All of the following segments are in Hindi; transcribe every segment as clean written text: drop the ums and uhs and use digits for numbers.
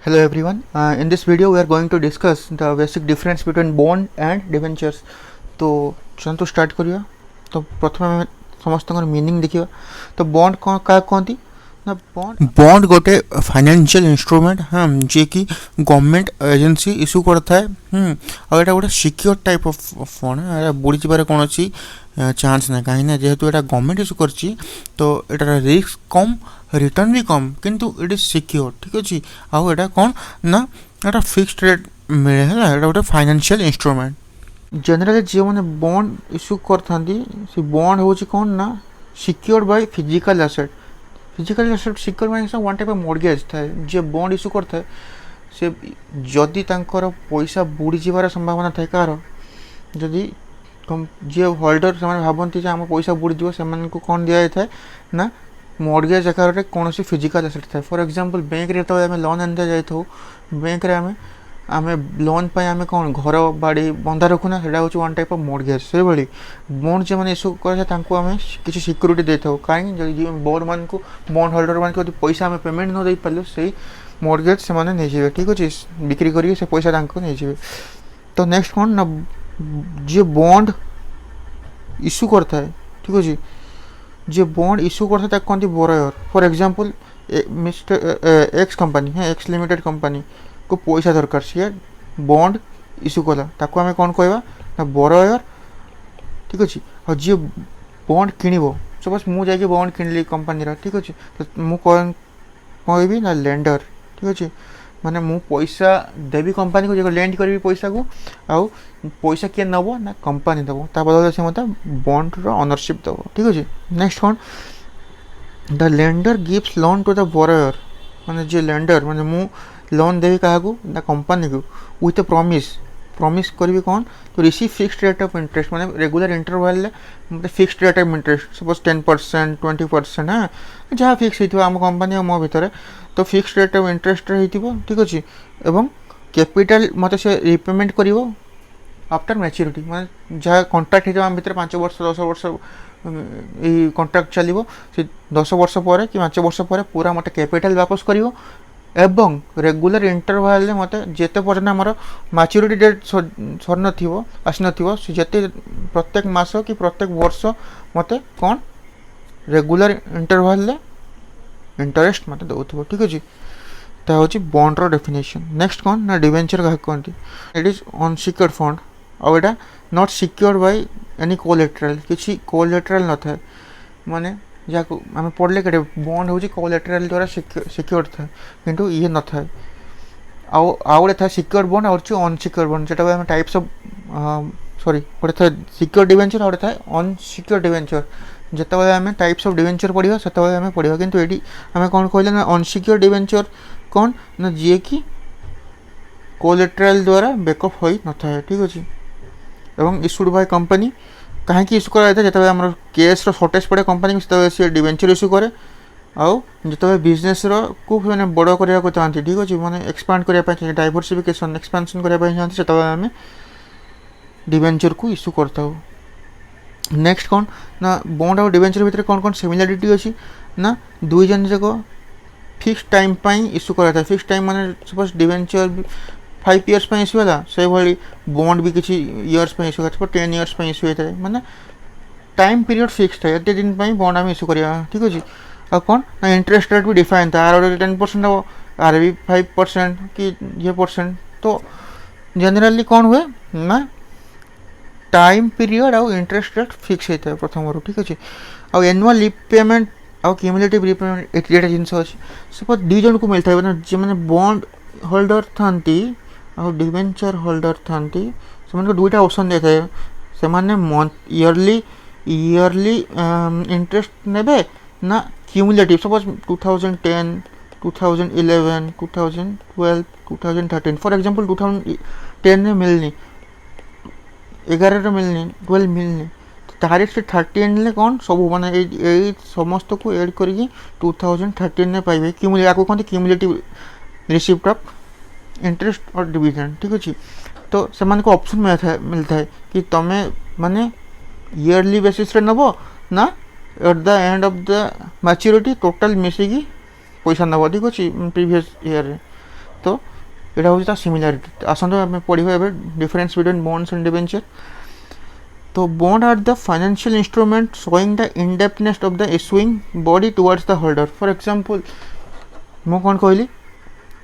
Hello everyone. In this video we are going to discuss the basic difference between bond and debentures. तो चलते स्टार्ट करिया। तो प्रथम आम समस्त मीनिंग देखिए। तो बॉन्ड कौन क्या कहती ना बॉन्ड गोटे फाइनेंशियल इंस्ट्रूमेंट हाँ जी कि गवर्नमेंट एजेंसी इश्यू करता है और गोटे सिक्योर टाइप ऑफ फंड है बुड़ी जबार कौन चांस ना कहीं जेहेतु यहाँ गवर्नमेंट इश्यू कर तो यार रिस्क कम रिटर्न भी कम किंतु इट इज सिक्योर ठीक अच्छे आउ एटा कौन ना एटा फिक्स्ड रेट मिले है एटा गोटे फाइनेंशियल इंस्ट्रूमेंट जनरली जो मैंने बॉन्ड इश्यू कर बॉन्ड हूँ कौन ना secured by physical asset secure माने वन टाइप ऑफ मॉर्गेज थाए जे बॉन्ड इश्यू करता है से जदि तांकर पैसा बुड़ी जीवार संभावना थाए कार जदि जे होल्डर से भावती आम पैसा बुड़ीज से कौन दि जाए ना मॉर्गेज आकार कौन फिजिकल एसेट थाए फॉर एग्जांपल बैंक रे तो आम लोन आनी जाइए बैंक रे आम लोन पर आम कौन घर बाड़ी बंधा रखुना से वन टाइप ऑफ मॉर्गेज से भाई बॉन्ड जो मैंने इश्यू कर आम किसी सिक्योरिटी दे था कहीं बॉन्ड मान को बॉन्ड होल्डर मान को पैसा आम पेमेंट न दे पारे से मॉर्गेज से नहीं ठीक अच्छे बिक्री करेंगे से पैसा नहीं तो नेक्स्ट कौन ना जे बॉन्ड इश्यू करता है ठीक अच्छे जे बॉन्ड इश्यू करता है कहते borrower for example mister X company है एक्स लिमिटेड कंपनी को पैसा दरकार सी बॉन्ड इश्यू कला ताको आम कौन कहवा ना बोरायर ठीक अच्छे और जी बॉन्ड किणव सपोज मुझे बॉन्ड किणली कंपनी ठीक अच्छे तो मुझे कौन कहबी ना लेंडर ठीक अच्छे माने मु पैसा देवी कंपनी को जो लेंड करी पैसा को आउ पैसा किए नब ना कंपनी दब ता बदल से मत बॉन्ड रो ओनरशिप दब ठीक अच्छे नेक्स्ट कौन the lender gives loan to the borrower माने जे लेंडर माने मु लोन देवी क्या ना कंपनी को विथ प्रॉमिस करी कौन तो receive fixed rate of interest माने रेगुलर इंटरवल मतलब fixed rate of interest suppose 10% 20% हाँ जहाँ फिक्स होता आम कंपनी और मो भितर तो फिक्स्ड रेट ऑफ इंटरेस्ट हो ठीक अच्छे एवं कैपिटल मत से रिपेमेंट कर आफ्टर मैच्योरिटी माने जहाँ कॉन्ट्रैक्ट होता आम भितर 5 वर्ष 10 वर्ष ये कॉन्ट्रैक्ट चलो से 10 वर्ष पर कि 5 वर्ष पर पूरा मत कैपिटल वापस कर एवं रेगुलर इंटरवल मत जिते पर्यटन आमर मैच्योरिटी डेट सर नसी नते प्रत्येक मास कि प्रत्येक वर्ष मत कौन रेगुलर इंटरवल इंटरेस्ट मत दौथ ठीक अच्छे ता हूँ बॉन्ड रो डेफिनेशन नेक्स्ट कौन ना डिवेंचर क्या कहते इट इज अनसिक्योर्ड फंड और यहाँ not secured by any collateral किसी कोलेटरल न था माने जहाँ आम पढ़ले कि बॉन्ड हूँ कोलेटरल द्वारा सिक्योर्ड था किंतु ये न था आउ गोटे था सिक्योर्ड बॉन्ड और अनसिक्योर्ड बॉन्ड जो आम टाइप्स ऑफ सॉरी गोटे था सिक्योर्ड डिवेंचर और था अनसिक्योर्ड डिवेंचर जिते आम टाइप्स ऑफ डिवेंचर पढ़ा से आम पढ़ा किंतु ये आम कौन कहले ना अनसिक्योर्ड डिवेंचर कौन ना जी कि कोलेटरल द्वारा बेकअप हो न था ठीक अच्छे एवं इश्यूड बाय कंपनी कहीं इश्यू कराई जो आम केस सर्टेज पड़े कंपनी को सी डिवेंचर इश्यू करे आउ जो बिजनेस को मैंने बड़ करने चाहती ठीक अच्छे मैंने एक्सपांड करने डाइवर्सिफिकेशन एक्सपेंशन करने चाहती से आम डिवेंचर को इश्यू करता हूँ नेक्स्ट कौन ना बॉन्ड और डिवेंचर भितर कौन कौन सिमिलारिटी अच्छी ना दुई जन जाक फिक्स टाइम इश्यू कराई फिक्स टाइम माने सपोज डिवेंचर 5 years इश्यू है से भाई बॉन्ड भी किसी इयर्स इश्यू कर 10 years इश्यू होता है माने टाइम पीरियड फिक्स है एते दिन बॉन्ड आम इश्यू करा ठीक अच्छे आ कौन ना इंटरेस्ट रेट भी डिफाइन था आर 10% हम आर भी 5% कि ये परसेंट तो जनरली कौन हुए ना टाइम पीरियड आउ इंटरेस्ट रेट फिक्स होता है प्रथम ठीक अच्छे आउ एनुअल रिपेमेंट आउ क्यूमुलेटिव रिपेमेंट ये जिनस अच्छे सपोज दुई जन को मिलता है जो मैंने बॉन्ड होल्डर थांती और डिवेंचर होल्डर थांती से दुईटा ऑप्शन दे थाए से ईयरली इंटरेस्ट नेबे ना क्यूमुलेटिव सपोज 2010 2011 2012 2013 फॉर एग्जांपल 2010 में मिलनी 11 मिलनी 12 मिलनी तारीख से 13 ले कौन सब माने समस्त को एड करके 2013 में पाइबे क्यूमुलेटिव कहते क्यूमुलेटिव रिसिप्ट ऑफ इंटरेस्ट और डिविडेंड ठीक अच्छे तो से ऑप्शन मिलता है कि तुम्हें माने ईयरली बेसिस रे नब ना at the end of the maturity total मिसिकी पैसा नब ठीक अच्छे प्रीवियस ईयर तो यहाँ हूँ सिमिलारिटी। आसतु आम पढ़ा a difference between bonds and debenture. तो bond are the financial instrument showing the indebtedness of the issuing body towards the holder. For example मु कौन कहली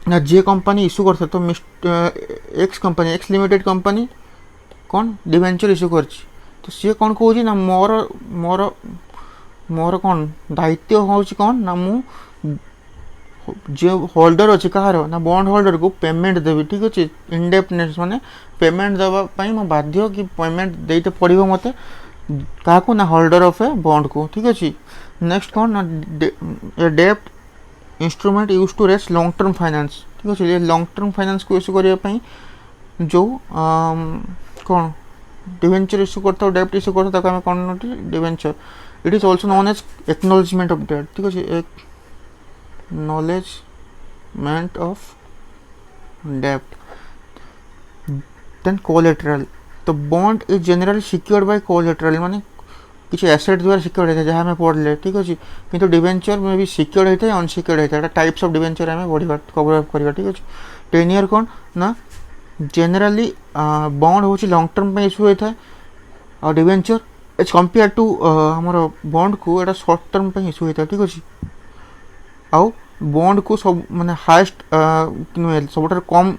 ना जे कंपनी इश्यू करता तो X company X limited company कौन डिबेंचर इश्यू कर तो सी कौन कौन ना मोर मोर मोर कौन दायित्व हूँ कौन ना मु जो होल्डर अच्छे कहार ना बॉन्ड होल्डर को पेमेंट देवी। ठीक अच्छे इनडेप्थनेस माने पेमेंट देवाई मैं बाध्य कि पेमेंट देते पड़ो मत क्या ना होल्डर ऑफ ए बॉन्ड को। ठीक अच्छे नेक्स्ट कौन ना डेप्ट instrument use to raise long term finance. ठीक अच्छे ये लॉन्ग टर्म फाइनेंस को इश्यू करने जो कौन डिवेंचर इश्यू करता डेप्ट इश्यू करता आम कौन debenture. It is also known as acknowledgement of debt. ठीक अच्छे एक्नॉलेजमेंट ऑफ डेप्ट। Then collateral. तो bond is generally secured by collateral माने किसी एसेट द्वारा सिक्योर्ड होता है जहाँ हमें पढ़ले। ठीक अच्छे किंतु डिवेंचर में भी सिक्योर्ड होता है अनसिक्योर्ड होता है टाइप्स ऑफ डिवेंचर आम बढ़िया कवर अप करवा। ठीक अच्छे 10 ईयर कौन ना जनरली बॉन्ड हूँ लॉन्ग टर्म इश्यू होता है और डिवेंचर एज कंपेयर टू आमर बॉन्ड को एटा शॉर्ट टर्म इश्यू होता है। ठीक अच्छे आउ बॉन्ड को सब माने हाएस्ट सब कम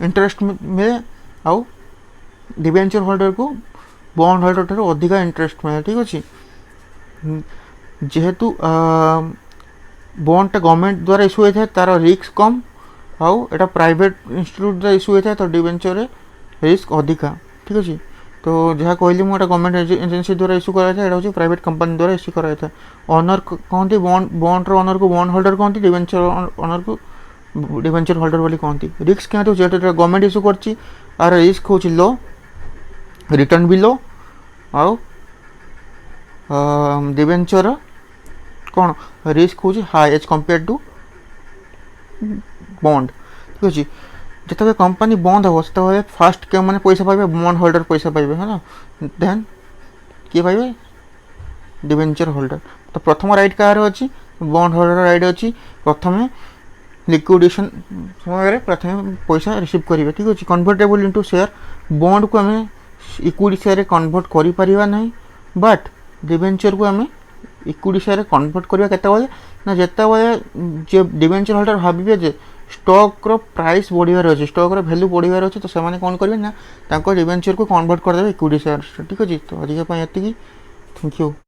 इंटरेस्ट मिले आउ डिवेंचर होल्डर को बॉन्ड होल्डर ठार अधिका इंटरेस्ट मिले। ठीक अच्छे जेहेतु बॉन्डटा गवर्नमेंट द्वारा इश्यू होता है तार रिस्क कम आउ एटा प्राइवेट इंस्टीट्यूट द्वारा इश्यू होता है तो डिवेंचर रिस्क अधिका। ठीक अच्छे तो जहाँ कहली मुझे गवर्नमेंट एजेंसी द्वारा इश्यू कराई था हूँ प्राइवेट कंपनी द्वारा इश्यू कराई था। ओनर कहते बॉन्ड ओनर को बॉन्ड होल्डर कहते डिवेंचर ओनर को डिवेंचर होल्डर बोली कहते। रिस्क क्या जो गवर्नमेंट इश्यू कर रिस्क हूँ लो रिटर्न भी लो आउ डिवेंचर कौन रिस्क हूँ high as compare to bond. ठीक अच्छे जिते कंपनी बंद हम से फास्ट क्या मैंने पैसा पाइबे बॉन्ड होल्डर पैसा पाइबे है ना देन किए पाइबे डिवेंचर होल्डर। तो प्रथम राइट कार अच्छी बॉन्ड होल्डर राइट अच्छी प्रथम लिक्विडेशन समय प्रथम पैसा रिसीव करेंगे। ठीक अच्छे कन्वर्टेबल इनटू शेयर बॉन्ड को आम इक्विटी शेयर कन्वर्ट करें ना बट डिवेंचर को आम इक्विटी शेयर कन्वर्ट करवा केतबेले ना जितेबाला जे डिवेंचर होल्डर भाविबे जे स्टॉक रो प्राइस बढ़ियार अच्छे स्टॉक रो वैल्यू बढ़ियार अच्छे तो से कौन करेंगे ना डिवेंचर को कन्वर्ट करदे इक्विटी शेयर। ठीक अच्छे तो आज ये थैंक यू।